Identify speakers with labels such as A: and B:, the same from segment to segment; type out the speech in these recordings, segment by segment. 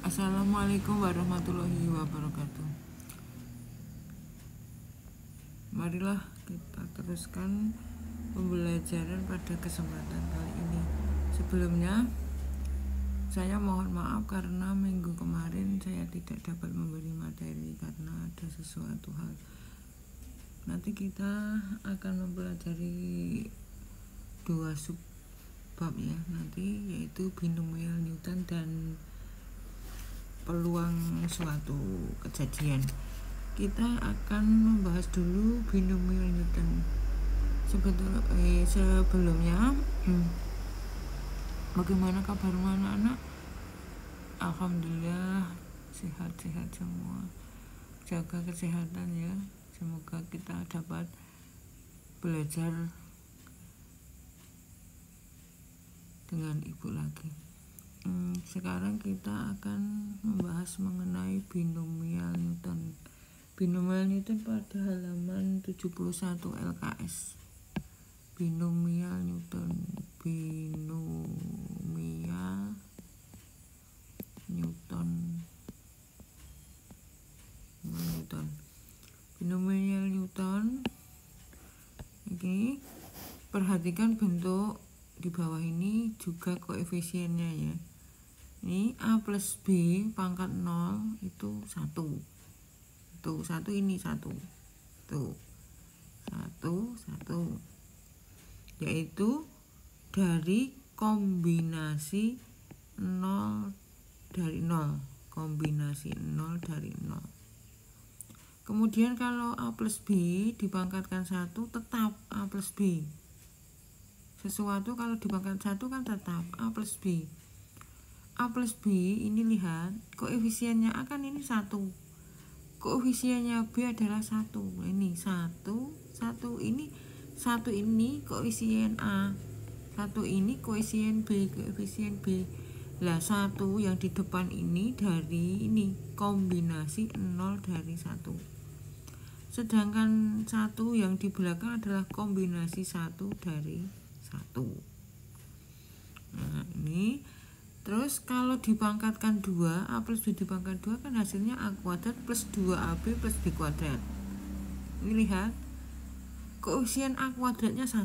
A: Assalamualaikum warahmatullahi wabarakatuh. Marilah kita teruskan pembelajaran pada kesempatan kali ini. Sebelumnya saya mohon maaf karena minggu kemarin saya tidak dapat memberi materi karena ada sesuatu hal. Nanti kita akan mempelajari 2 subbab ya nanti, yaitu binomial Newton dan peluang suatu kejadian. Kita akan membahas dulu binomial Newton. Sebelumnya bagaimana kabar anak-anak? Alhamdulillah sehat-sehat semua. Jaga kesehatan ya. Semoga kita dapat belajar dengan ibu lagi. Sekarang kita akan membahas mengenai binomial Newton. Binomial Newton pada halaman 71 LKS. Binomial Newton. Binomial Newton. Binomial Newton. Oke. Perhatikan bentuk di bawah ini juga koefisiennya ya. Ini A plus B pangkat 0 itu 1. Tuh, 1 ini 1. Tuh. 1. Yaitu dari kombinasi 0 dari 0. Kombinasi 0 dari 0. Kemudian kalau A plus B dipangkatkan 1 tetap A plus B. Sesuatu kalau dipangkat 1 kan tetap A plus B. A plus B ini lihat koefisiennya A kan ini 1. Koefisiennya B adalah 1. Ini 1 ini 1 ini koefisien A. 1 ini koefisien B, koefisien B. Lah 1 yang di depan ini dari ini kombinasi 0 dari 1. Sedangkan 1 yang di belakang adalah kombinasi 1 dari 1. Nah, ini terus kalau dipangkatkan 2, A plus B dipangkat 2 kan hasilnya A kuadrat plus 2AB plus B kuadrat. Ini lihat, koefisien A kuadratnya 1,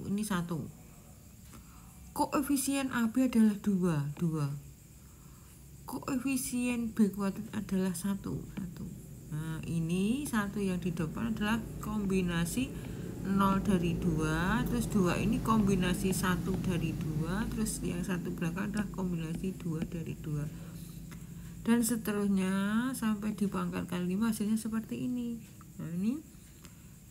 A: ini 1. Koefisien AB adalah 2. Koefisien B kuadrat adalah 1. Nah, ini 1 yang di depan adalah kombinasi 0 dari 2, terus 2 ini kombinasi 1 dari 2, terus yang satu belakang adalah kombinasi 2 dari 2. Dan seterusnya sampai dipangkatkan 5 hasilnya seperti ini. Nah, ini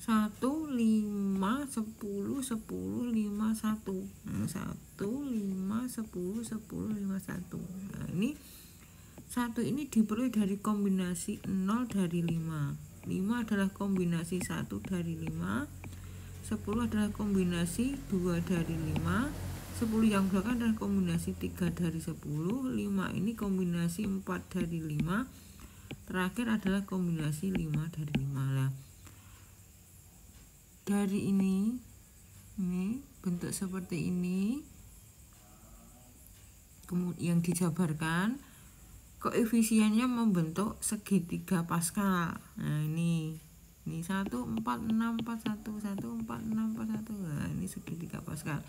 A: 1, 5, 10, 10, 5, 1. Nah, 1, 5, 10, 10, 5, 1. Nah, ini 1 ini diperoleh dari kombinasi 0 dari 5. 5 adalah kombinasi 1 dari 5. 10 adalah kombinasi 2 dari 5. 10 yang belakang adalah kombinasi 3 dari 10. 5 ini kombinasi 4 dari 5. Terakhir adalah kombinasi 5 dari 5 lah. Dari ini bentuk seperti ini kemudian yang dijabarkan koefisiennya membentuk segitiga Pascal. Nah, ini 1, 4, 6, 4, 1, 1, 4, 6, 4, 1. Nah, ini segitiga Pascal.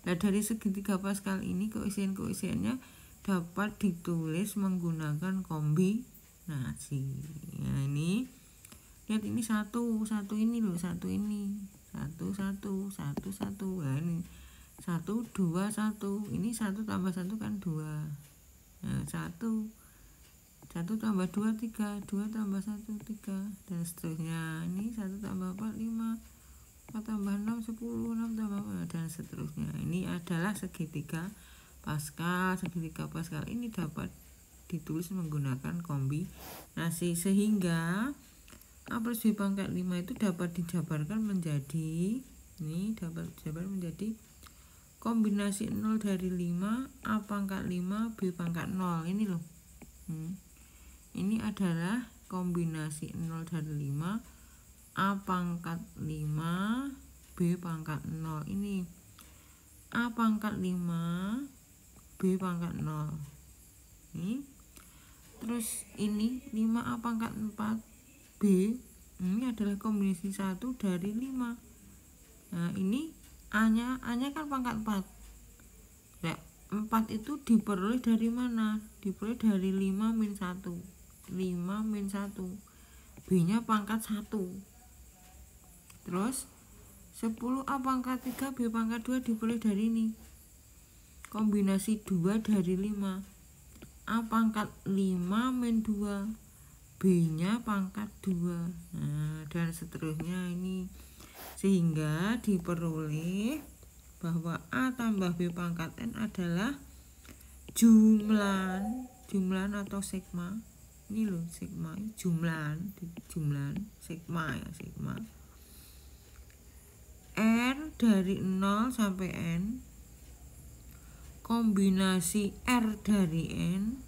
A: Nah, dari segitiga Pascal ini koefisiennya dapat ditulis menggunakan kombinasi. Nah, ini lihat ini 1 ini loh, 1 ini. 1, 1, 1, 1. Nah, ini 1, 2, 1. Ini 1 tambah 1 kan 2. Nah, 1 tambah 2, 3, 2 tambah 1, 3, dan seterusnya. Ini 1 tambah 4, 5, 4 tambah 6, 10, 6 tambah 4, dan seterusnya. Ini adalah segitiga Pascal. Segitiga Pascal ini dapat ditulis menggunakan kombinasi, sehingga A plus B pangkat 5 itu dapat dijabarkan menjadi, kombinasi 0 dari 5, A pangkat 5, B pangkat 0. Ini loh. Ini adalah kombinasi 0 dari 5, A pangkat 5, B pangkat 0. Ini A pangkat 5, B pangkat 0. Ini terus ini 5A pangkat 4B ini adalah kombinasi 1 dari 5. Nah ini A nya kan pangkat 4. Nah 4 itu diperoleh dari mana? Diperoleh dari 5 min 1. 5 min 1, B nya pangkat 1. Terus 10A pangkat 3 B pangkat 2 diperoleh dari ini, kombinasi 2 dari 5. A pangkat 5 min 2, B nya pangkat 2. Nah dan seterusnya ini, sehingga diperoleh bahwa A tambah B pangkat N adalah jumlah atau sigma. Ini loh sigma, jumlah sigma ya, sigma R dari 0 sampai N, kombinasi R dari N,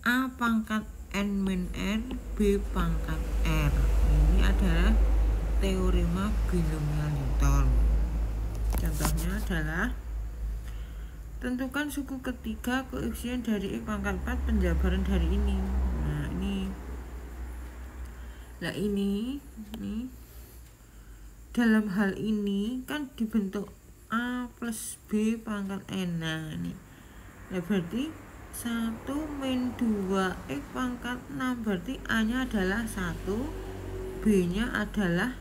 A: A pangkat N min R, B pangkat R. Ini adalah teorema binomial Newton. Contohnya adalah tentukan suku ketiga koefisien dari X pangkat 4 penjabaran dari ini. Nah ini dalam hal ini kan dibentuk A plus B pangkat N. Nah ini berarti 1 min 2 X pangkat 6, berarti A nya adalah 1, B nya adalah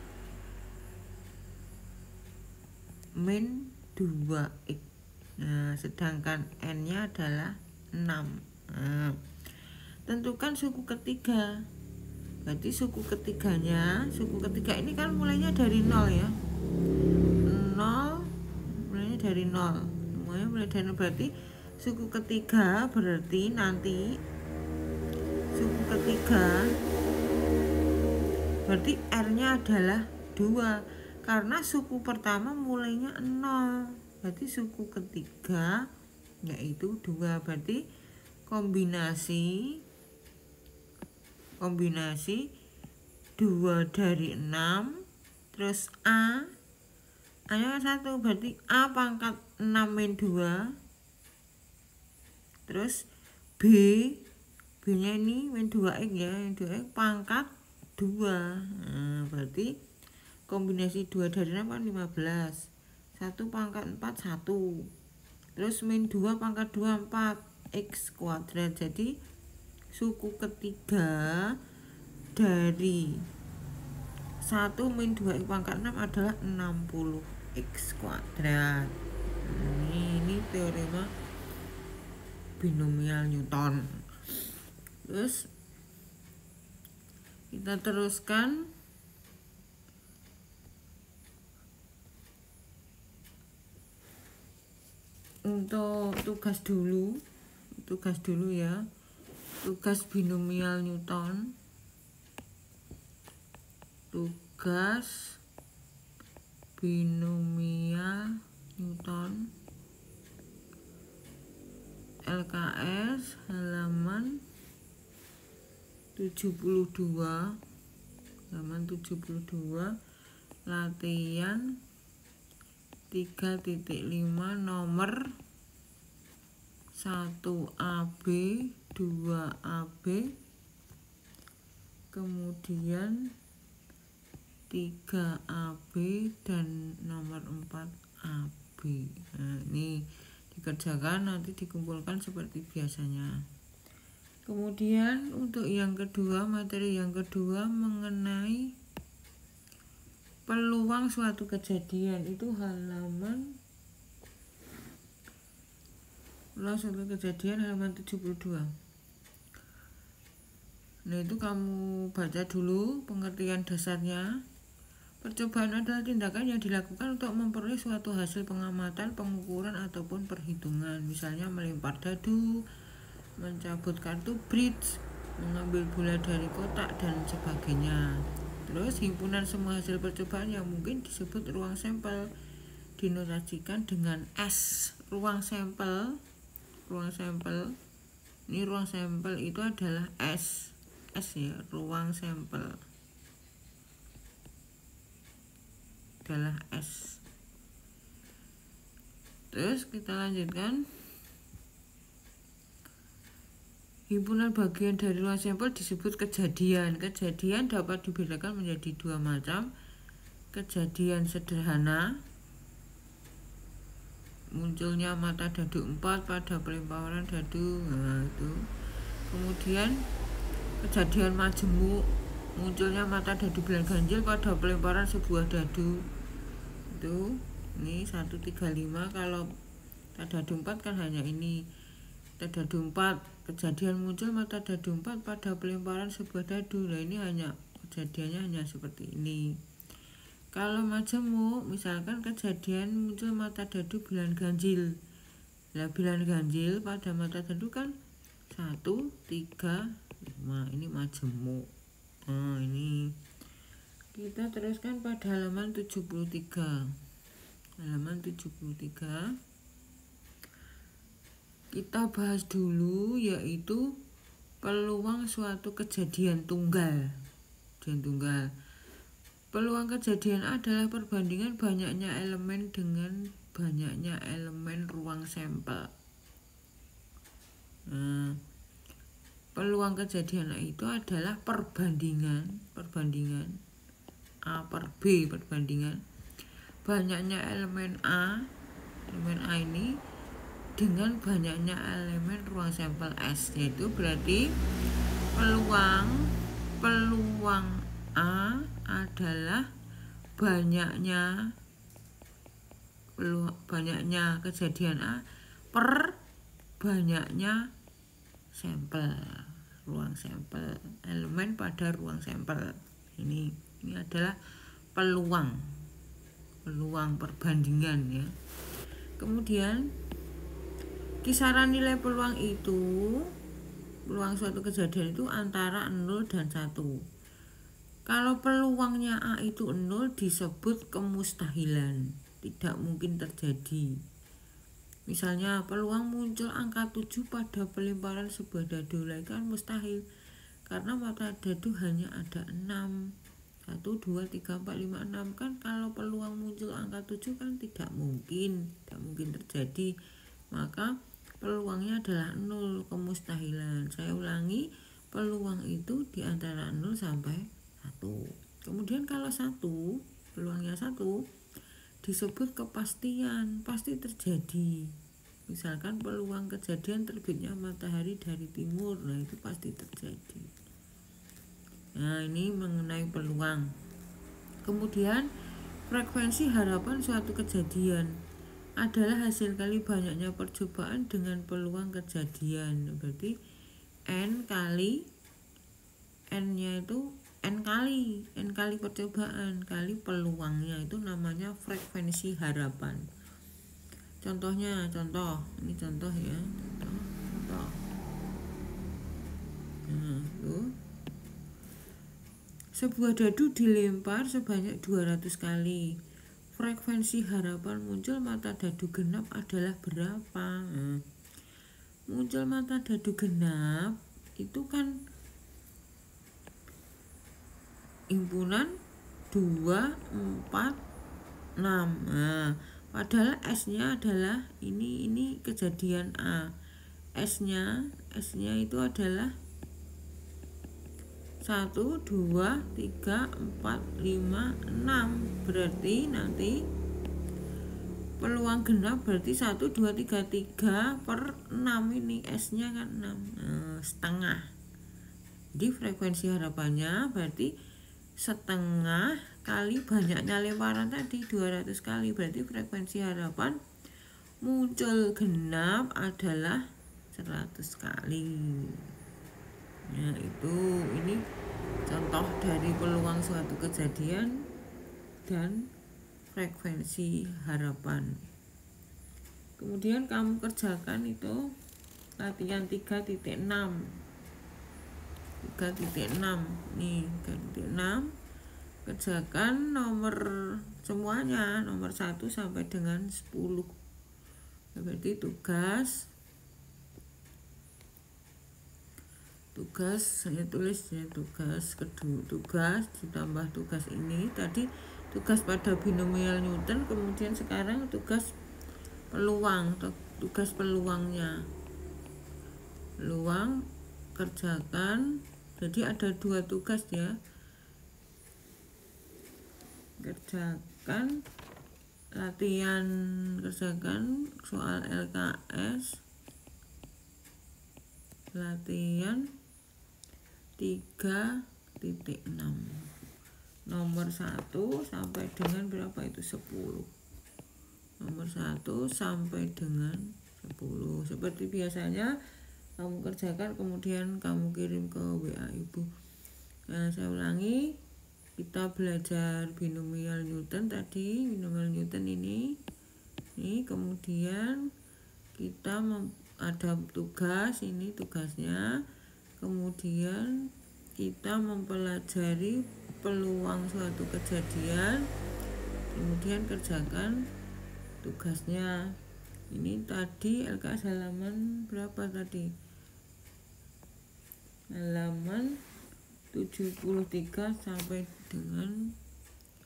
A: min 2X. Nah sedangkan N nya adalah 6. Nah, tentukan suku ketiga. Berarti suku ketiga ini kan mulainya dari 0 ya, 0 mulainya dari 0, semuanya mulai dari 0. Berarti suku ketiga berarti nanti suku ketiga berarti R nya adalah 2 karena suku pertama mulainya 0. Berarti suku ketiga yaitu 2. Berarti kombinasi 2 dari 6, terus A nya 1, berarti A pangkat 6 min 2, terus B nya ini min 2X ya, min 2X pangkat 2. Nah, berarti kombinasi 2 dari 6 kan 15, 1 pangkat 4 1, terus min 2 pangkat 2 4 X kuadrat. Jadi suku ketiga dari 1 min 2X pangkat 6 adalah 60X kuadrat. Ini teorema binomial Newton. Terus kita teruskan untuk tugas dulu ya. Tugas binomial Newton. Tugas binomial Newton LKS halaman 72, latihan 3.5 nomor 1AB 2AB, kemudian 3AB dan nomor 4AB. Nah, ini dikerjakan, nanti dikumpulkan seperti biasanya. Kemudian untuk yang kedua, materi yang kedua mengenai peluang suatu kejadian, itu halaman 72. Nah itu kamu baca dulu pengertian dasarnya. Percobaan adalah tindakan yang dilakukan untuk memperoleh suatu hasil pengamatan, pengukuran ataupun perhitungan. Misalnya melempar dadu, mencabut kartu bridge, mengambil bola dari kotak dan sebagainya. Terus himpunan semua hasil percobaan yang mungkin disebut ruang sampel, dinotasikan dengan S. Ruang sampel ini ruang sampel itu adalah S ya, ruang sampel adalah S. Terus kita lanjutkan. Himpunan bagian dari ruang sampel disebut kejadian. Kejadian dapat dibedakan menjadi dua macam. Kejadian sederhana, munculnya mata dadu 4 pada pelemparan dadu, nah itu. Kemudian kejadian majemuk, munculnya mata dadu bilan ganjil pada pelemparan sebuah dadu. Itu ini 135. Kalau dadu 4 kan hanya ini. Dadu 4, kejadian muncul mata dadu 4 pada pelemparan sebuah dadu. Nah ini hanya kejadiannya hanya seperti ini. Kalau majemuk, misalkan kejadian muncul mata dadu bilan ganjil. Nah bilan ganjil pada mata dadu kan 1, 3, 5. Ini majemuk. Nah ini kita teruskan pada halaman 73. Halaman 73 kita bahas dulu, yaitu peluang suatu kejadian tunggal. Peluang kejadian adalah perbandingan banyaknya elemen dengan banyaknya elemen ruang sampel. Nah, peluang kejadian itu adalah perbandingan A per B, perbandingan banyaknya elemen A ini dengan banyaknya elemen ruang sampel S, yaitu berarti peluang A adalah banyaknya kejadian A per banyaknya sampel, ruang sampel, elemen pada ruang sampel. Ini adalah peluang perbandingan ya. Kemudian kisaran nilai peluang suatu kejadian itu antara 0 dan 1. Kalau peluangnya A itu 0 disebut kemustahilan, tidak mungkin terjadi. Misalnya peluang muncul angka 7 pada pelemparan sebuah dadu, kan mustahil karena mata dadu hanya ada 6. 1, 2, 3, 4, 5, 6. Kan kalau peluang muncul angka 7 kan tidak mungkin terjadi. Maka peluangnya adalah 0, kemustahilan. Saya ulangi, peluang itu di antara 0 sampai 1. Kemudian kalau 1, peluangnya 1 disebut kepastian, pasti terjadi. Misalkan peluang kejadian terbitnya matahari dari timur, nah itu pasti terjadi. Nah ini mengenai peluang. Kemudian frekuensi harapan suatu kejadian adalah hasil kali banyaknya percobaan dengan peluang kejadian. Berarti N kali N-nya itu N kali percobaan kali peluangnya, itu namanya frekuensi harapan. Contohnya, ini contoh ya, contoh. Nah, tuh. Sebuah dadu dilempar sebanyak 200 kali. Frekuensi harapan muncul mata dadu genap adalah berapa? Nah, muncul mata dadu genap itu kan himpunan 2, 4, 6. Nah, padahal S-nya adalah ini kejadian A. S-nya itu adalah 1, 2, 3, 4, 5, 6. Berarti nanti peluang genap berarti 1, 2, 3, 3 per 6. Ini S-nya kan 6. Setengah. Jadi frekuensi harapannya berarti setengah kali banyaknya lemparan tadi 200 kali. Berarti frekuensi harapan muncul genap adalah 100 kali. Ya itu, ini contoh dari peluang suatu kejadian dan frekuensi harapan. Kemudian kamu kerjakan itu latihan 3.6. 3.6 nih, 3.6 kerjakan semuanya nomor 1 sampai dengan 10. Berarti tugas saya tulis ya, tugas ditambah tugas ini tadi, tugas pada binomial Newton. Kemudian sekarang tugas peluangnya, peluang kerjakan. Jadi ada 2 tugas ya, kerjakan latihan, kerjakan soal LKS latihan 3.6 nomor 1 sampai dengan berapa itu, 10. Nomor 1 sampai dengan 10. Seperti biasanya kamu kerjakan, kemudian kamu kirim ke WA ibu. Nah, saya ulangi, kita belajar binomial Newton tadi, binomial Newton ini kemudian kita ada tugas, ini tugasnya, kemudian kita mempelajari peluang suatu kejadian, kemudian kerjakan tugasnya. Ini tadi LKS halaman berapa tadi? Halaman 73 sampai dengan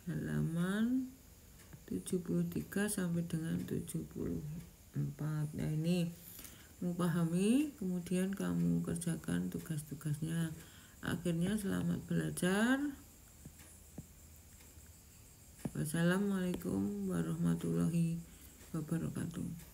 A: halaman 73 sampai dengan 74. Nah, ini memahami, kemudian kamu kerjakan tugas-tugasnya. Akhirnya selamat belajar. Wassalamualaikum warahmatullahi wabarakatuh.